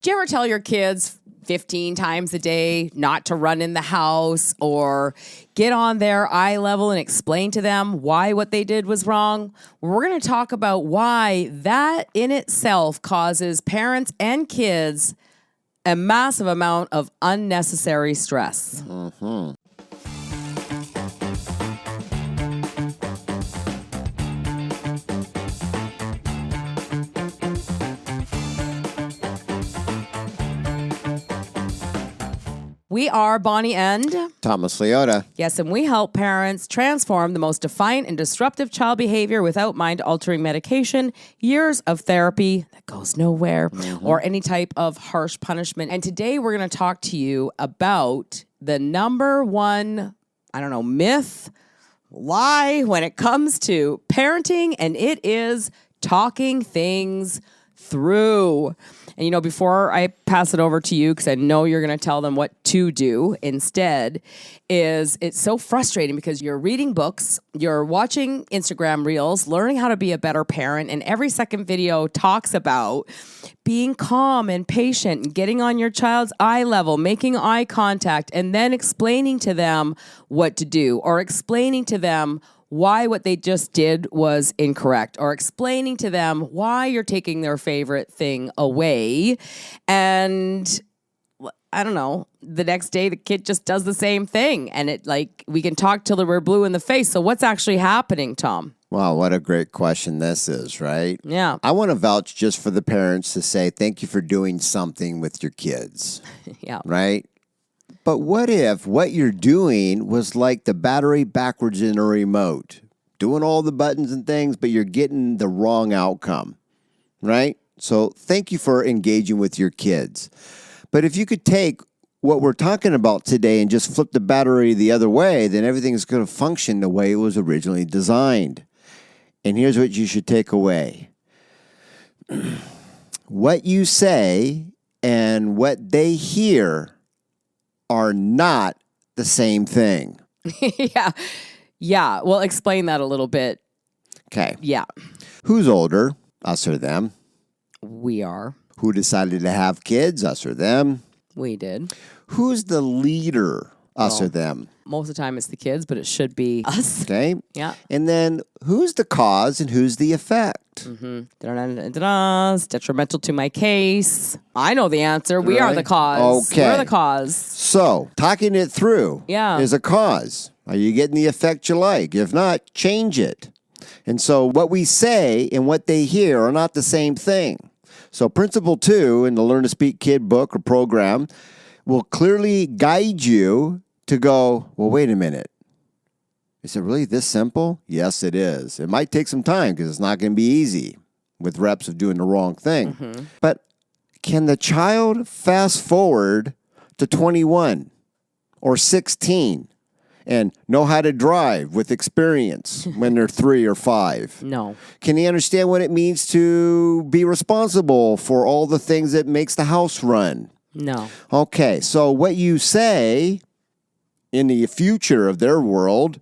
Do you ever tell your kids 15 times a day not to run in the house or get on their eye level and explain to them why what they did was wrong? We're going to talk about why that in itself causes parents and kids a massive amount of unnecessary stress. Mm-hmm. We are Bonnie and Thomas Leota. Yes, and we help parents transform the most defiant and disruptive child behavior without mind-altering medication, years of therapy that goes nowhere, or any type of harsh punishment. And today we're going to talk to you about the number one, myth, lie when it comes to parenting, and it is talking things through. And, before I pass it over to you, because I know you're going to tell them what to do instead, it's so frustrating because you're reading books, you're watching Instagram reels, learning how to be a better parent, and every second video talks about being calm and patient and getting on your child's eye level, making eye contact, and then explaining to them what to do or explaining to them why what they just did was incorrect, or explaining to them why you're taking their favorite thing away. And I don't know, the next day the kid just does the same thing. And we can talk till we're blue in the face. So what's actually happening, Tom? Wow, what a great question this is, right? Yeah. I want to vouch just for the parents to say, thank you for doing something with your kids. Yeah. Right? But what if what you're doing was like the battery backwards in a remote, doing all the buttons and things, but you're getting the wrong outcome, right? So thank you for engaging with your kids. But if you could take what we're talking about today and just flip the battery the other way, then everything is going to function the way it was originally designed. And here's what you should take away. What you say and what they hear are not the same thing. Yeah. Yeah. Well, explain that a little bit. Okay. Yeah. Who's older? Us or them? We are. Who decided to have kids? Us or them? We did. Who's the leader? Us or them? Most of the time it's the kids, but it should be us. Okay. Yeah. And then who's the cause and who's the effect? It's detrimental to my case. I know the answer. We are the cause. Okay. We're the cause. So, talking it through is a cause. Are you getting the effect you like? If not, change it. And so what we say and what they hear are not the same thing. So Principle 2 in the Learn to Speak Kid book or program will clearly guide you to go, well, wait a minute. Is it really this simple? Yes, it is. It might take some time because it's not going to be easy with reps of doing the wrong thing. But can the child fast forward to 21 or 16 and know how to drive with experience when they're 3 or 5? No. Can he understand what it means to be responsible for all the things that makes the house run? No. Okay, so what you say in the future of their world,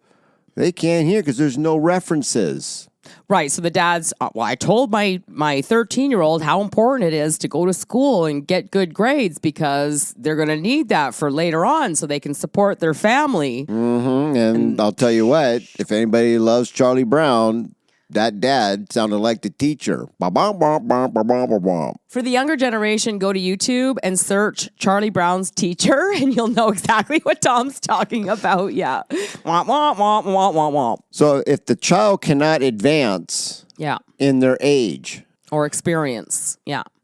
they can't hear because there's no references. Right. So the dad's, I told my 13-year-old how important it is to go to school and get good grades because they're going to need that for later on so they can support their family. And I'll tell you what, if anybody loves Charlie Brown, that dad sounded like the teacher. For the younger generation, go to YouTube and search Charlie Brown's teacher, and you'll know exactly what Tom's talking about. Yeah. Womp, womp, womp, womp, womp, womp. So if the child cannot advance in their age or experience,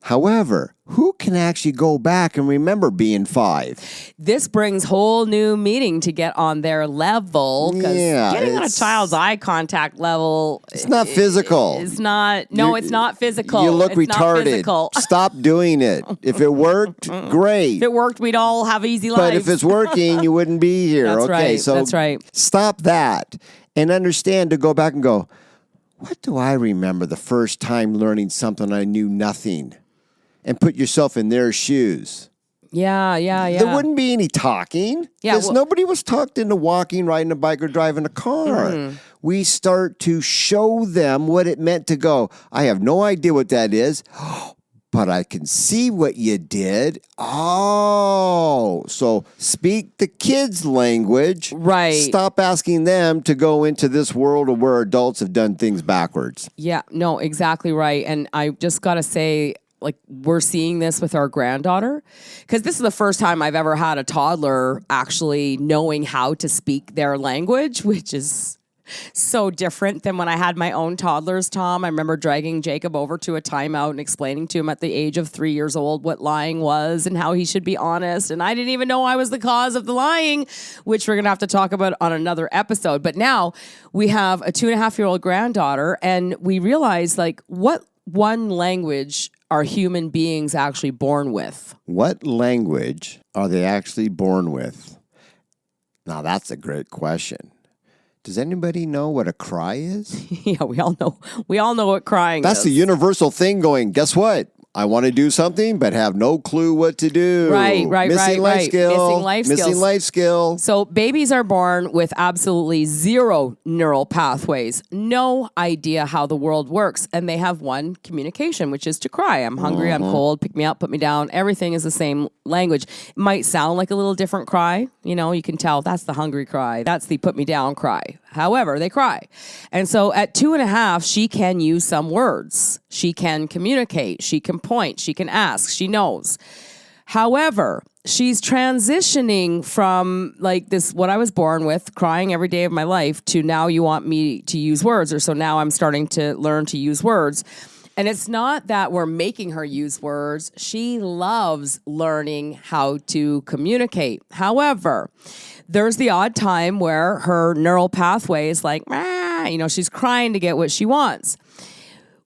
however, who can actually go back and remember being 5? This brings whole new meaning to get on their level. Because getting on a child's eye contact level, it's not physical. It's not. No, it's not physical. You look it's retarded. Stop doing it. If it worked, great. If it worked, we'd all have easy lives. But if it's working, you wouldn't be here. That's okay, right. so that's right. Stop that and understand to go back and go, what do I remember the first time learning something I knew nothing? And put yourself in their shoes. Yeah. There wouldn't be any talking. Because nobody was talked into walking, riding a bike, or driving a car. We start to show them what it meant to go, I have no idea what that is, but I can see what you did. Oh, so speak the kids' language. Right. Stop asking them to go into this world of where adults have done things backwards. Yeah, no, exactly right. And I just got to say, like, we're seeing this with our granddaughter, because this is the first time I've ever had a toddler actually knowing how to speak their language, which is so different than when I had my own toddlers, Tom. I remember dragging Jacob over to a timeout and explaining to him at the age of 3 years old what lying was and how he should be honest. And I didn't even know I was the cause of the lying, which we're going to have to talk about on another episode. But now we have a 2.5-year-old granddaughter, and we realize, like, what one language are human beings actually born with? What language are they actually born with? Now, that's a great question. Does anybody know what a cry is? Yeah, we all know. We all know what crying is. That's the universal thing going, guess what? I want to do something, but have no clue what to do. Right. Missing life skill. So babies are born with absolutely zero neural pathways, no idea how the world works. And they have one communication, which is to cry. I'm hungry, I'm cold, pick me up, put me down. Everything is the same language. It might sound like a little different cry. You know, you can tell that's the hungry cry. That's the put me down cry. However, they cry. And so at 2.5, she can use some words. She can communicate. She can point. She can ask. She knows. However, she's transitioning from like this, what I was born with, crying every day of my life, to now you want me to use words. Or so now I'm starting to learn to use words. And it's not that we're making her use words. She loves learning how to communicate. However, there's the odd time where her neural pathway is like, she's crying to get what she wants.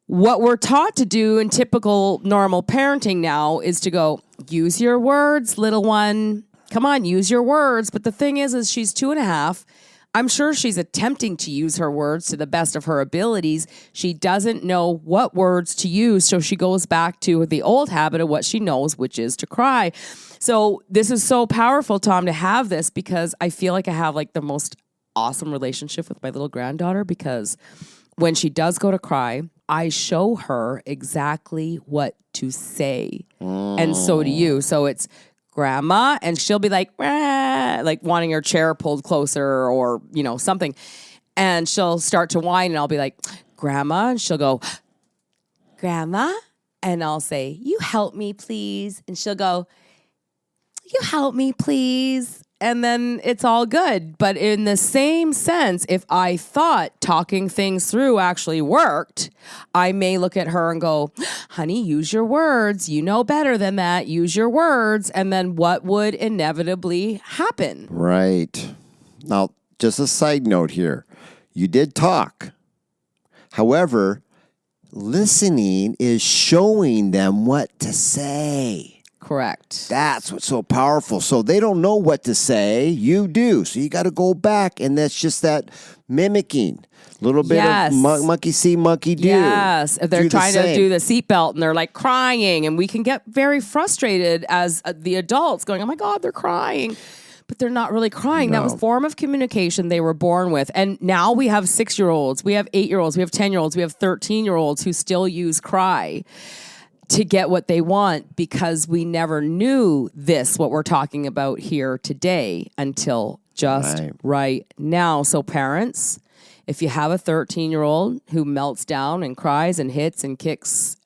What we're taught to do in typical normal parenting now is to go, use your words, little one. Come on, use your words. But the thing is she's 2.5. I'm sure she's attempting to use her words to the best of her abilities. She doesn't know what words to use, so she goes back to the old habit of what she knows, which is to cry. So this is so powerful, Tom, to have this, because I feel like I have like the most awesome relationship with my little granddaughter, because when she does go to cry, I show her exactly what to say. And so do you. So it's grandma, and she'll be like wanting her chair pulled closer or, something. And she'll start to whine, and I'll be like, grandma, and she'll go, grandma. And I'll say, you help me, please. And she'll go, you help me, please. And then it's all good. But in the same sense, if I thought talking things through actually worked, I may look at her and go, honey, use your words. You know better than that. Use your words. And then what would inevitably happen? Right. Now, just a side note here. You did talk. However, listening is showing them what to say. Correct. That's what's so powerful. So they don't know what to say. You do. So you got to go back, and that's just that mimicking. A little bit of monkey see, monkey do. Yes. If they're trying to do the seatbelt and they're like crying, and we can get very frustrated as the adults going, oh my God, they're crying. But they're not really crying. No. That was a form of communication they were born with. And now we have 6-year-olds, we have 8-year-olds, we have 10-year-olds, we have 13-year-olds who still use cry to get what they want, because we never knew this, what we're talking about here today, until just right now. So parents, if you have a 13-year-old who melts down and cries and hits and kicks,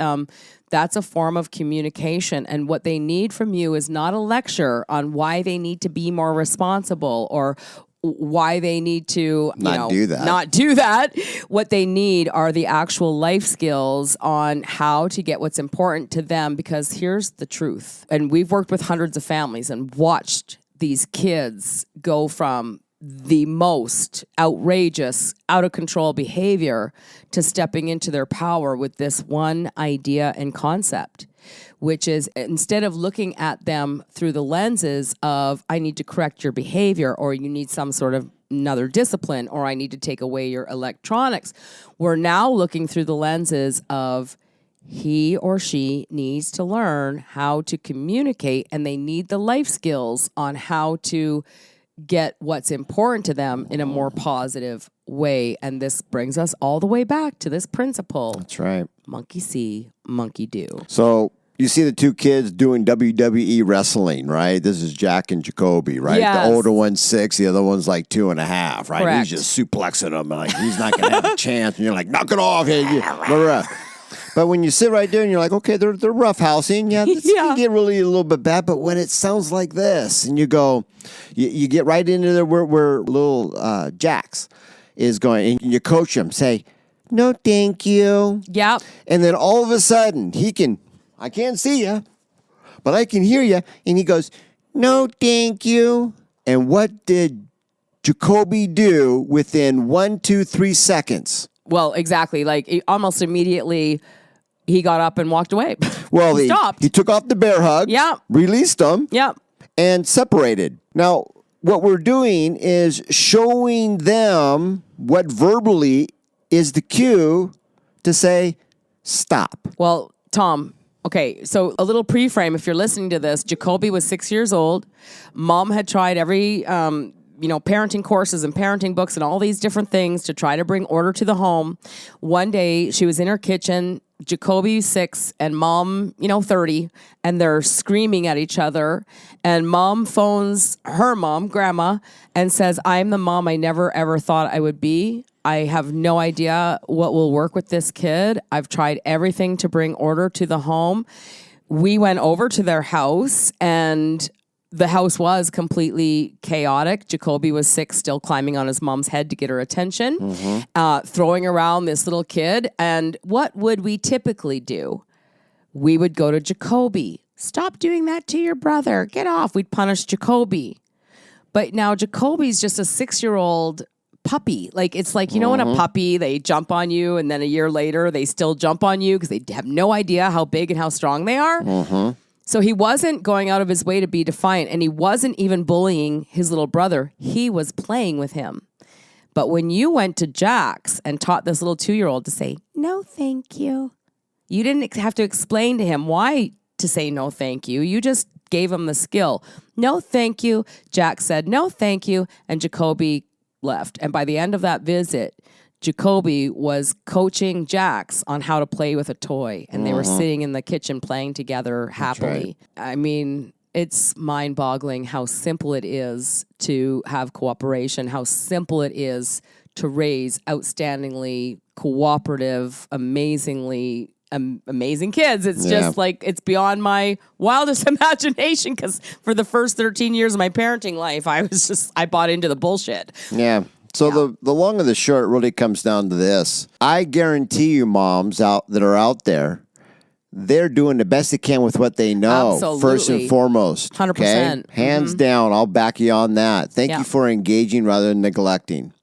that's a form of communication. And what they need from you is not a lecture on why they need to be more responsible or why they need to not do that. What they need are the actual life skills on how to get what's important to them, because here's the truth. And we've worked with hundreds of families and watched these kids go from the most outrageous, out of control behavior to stepping into their power with this one idea and concept, which is, instead of looking at them through the lenses of, I need to correct your behavior, or you need some sort of another discipline, or I need to take away your electronics, we're now looking through the lenses of, he or she needs to learn how to communicate, and they need the life skills on how to get what's important to them in a more positive way. And this brings us all the way back to this principle. That's right. Monkey see, monkey do. So you see the two kids doing WWE wrestling, right? This is Jack and Jacoby, right? Yes. The older one's 6, the other one's like 2.5, right? Correct. He's just suplexing him, like he's not going to have a chance. And you're like, knock it off. But when you sit right there and you're like, okay, they're roughhousing. Yeah, this can get really a little bit bad. But when it sounds like this and you go, you get right into there where little Jax is going and you coach him, say, no, thank you. Yep. And then all of a sudden I can't see you, but I can hear you. And he goes, no, thank you. And what did Jacoby do within 1, 2, 3 seconds? Well, exactly. Like almost immediately, he got up and walked away. Well, he stopped. He took off the bear hug. Yep. Released them. Yep. And separated. Now, what we're doing is showing them what verbally is the cue to say, stop. Well, Tom, okay, so a little pre-frame. If you're listening to this, Jacoby was 6 years old. Mom had tried every, parenting courses and parenting books and all these different things to try to bring order to the home. One day, she was in her kitchen. Jacoby's 6 and Mom, 30, and they're screaming at each other. And Mom phones her mom, Grandma, and says, I'm the mom I never, ever thought I would be. I have no idea what will work with this kid. I've tried everything to bring order to the home. We went over to their house and the house was completely chaotic. Jacoby was 6, still climbing on his mom's head to get her attention, throwing around this little kid. And what would we typically do? We would go to Jacoby. Stop doing that to your brother. Get off. We'd punish Jacoby. But now Jacoby's just a 6-year-old puppy. Like, it's like, when a puppy, they jump on you and then a year later they still jump on you because they have no idea how big and how strong they are. So he wasn't going out of his way to be defiant, and he wasn't even bullying his little brother. He was playing with him. But when you went to Jax and taught this little 2-year-old to say, no, thank you, you didn't have to explain to him why to say no, thank you. You just gave him the skill. No, thank you. Jax said, no, thank you. And Jacoby left. And by the end of that visit, Jacoby was coaching Jax on how to play with a toy, and they were sitting in the kitchen playing together happily. Right. I mean, it's mind-boggling how simple it is to have cooperation, how simple it is to raise outstandingly cooperative, amazing kids. It's just like, it's beyond my wildest imagination, because for the first 13 years of my parenting life, I bought into the bullshit. Yeah. So the long and the short really comes down to this. I guarantee you, moms that are out there, they're doing the best they can with what they know. Absolutely. First and foremost. 100%. Okay? Hands down, I'll back you on that. Thank you for engaging rather than neglecting.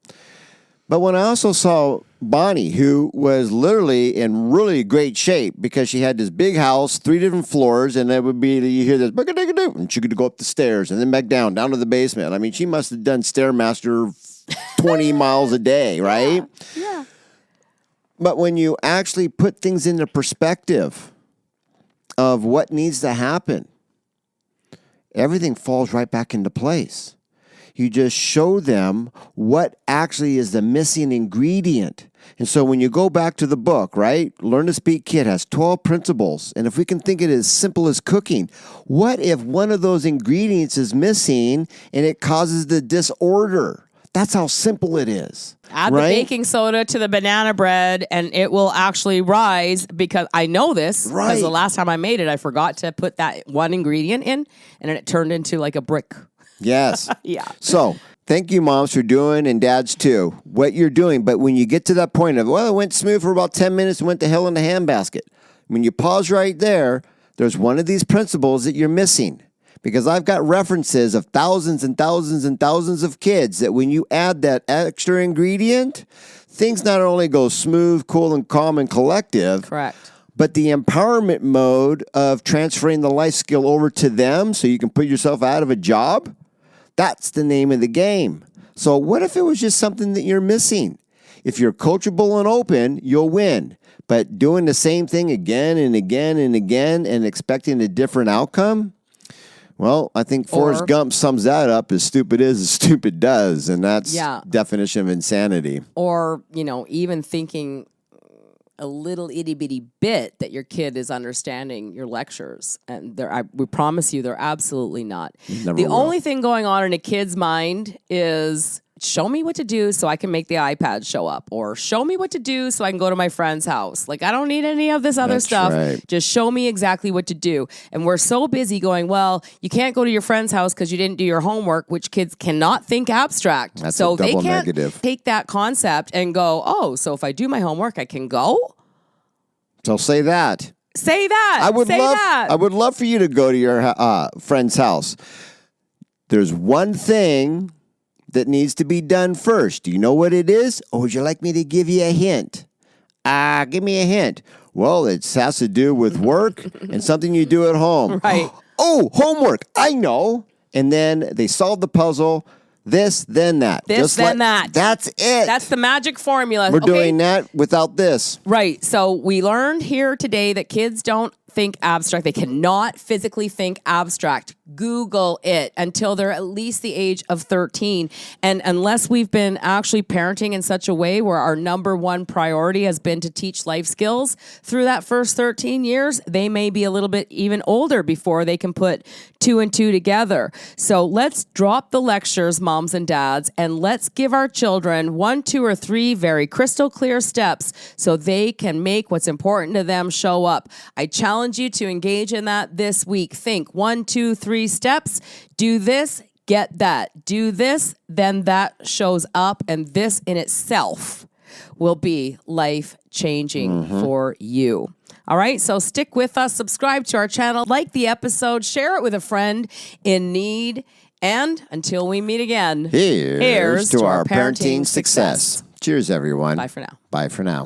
But when I also saw Bonnie, who was literally in really great shape because she had this big house, 3 different floors, and it would be, you hear this, and she could go up the stairs and then back down to the basement. I mean, she must have done Stairmaster 20 miles a day, right? Yeah. But when you actually put things into perspective of what needs to happen, everything falls right back into place. You just show them what actually is the missing ingredient. And so when you go back to the book, right? Learn to Speak Kid has 12 principles. And if we can think it as simple as cooking, what if one of those ingredients is missing and it causes the disorder? That's how simple it is. Add the baking soda to the banana bread and it will actually rise, because I know this. Right. Because the last time I made it, I forgot to put that one ingredient in, and it turned into like a brick. Yes. Yeah. So thank you, moms, for doing, and dads too, what you're doing. But when you get to that point of, well, it went smooth for about 10 minutes and went to hell in the handbasket. When you pause right there, there's one of these principles that you're missing. Because I've got references of thousands and thousands and thousands of kids that when you add that extra ingredient, things not only go smooth, cool, and calm and collective. Correct. But the empowerment mode of transferring the life skill over to them so you can put yourself out of a job, that's the name of the game. So what if it was just something that you're missing? If you're coachable and open, you'll win. But doing the same thing again and again and again and expecting a different outcome, well, I think Forrest Gump sums that up as stupid is as stupid does. And that's definition of insanity. Or, even thinking, a little itty bitty bit that your kid is understanding your lectures. And we promise you, they're absolutely not. The only thing going on in a kid's mind is, show me what to do so I can make the iPad show up, or show me what to do so I can go to my friend's house. Like, I don't need any of this other stuff. Right. Just show me exactly what to do. And we're so busy going, well, you can't go to your friend's house because you didn't do your homework, which kids cannot think abstract. That's so a double they can't negative. Take that concept and go, oh, so if I do my homework, I can go? So say that. Say that. I would love for you to go to your friend's house. There's one thing that needs to be done first. Do you know what it is? Or would you like me to give you a hint? Give me a hint. Well, it has to do with work and something you do at home. Right. Oh, homework. I know. And then they solve the puzzle. This, then that. This, then that. That's it. That's the magic formula. We're doing that without this. Right. So we learned here today that kids don't think abstract. They cannot physically think abstract. Google it until they're at least the age of 13. And unless we've been actually parenting in such a way where our number one priority has been to teach life skills through that first 13 years, they may be a little bit even older before they can put 2 and 2 together. So let's drop the lectures, moms and dads, and let's give our children 1, 2, or 3 very crystal clear steps so they can make what's important to them show up. I challenge you to engage in that this week. Think 1, 2, 3 steps. Do this, get that. Do this, then that shows up, and this in itself will be life-changing for you. All right, so stick with us, subscribe to our channel, like the episode, share it with a friend in need, and until we meet again, here's to our parenting success. Cheers, everyone. Bye for now. Bye for now.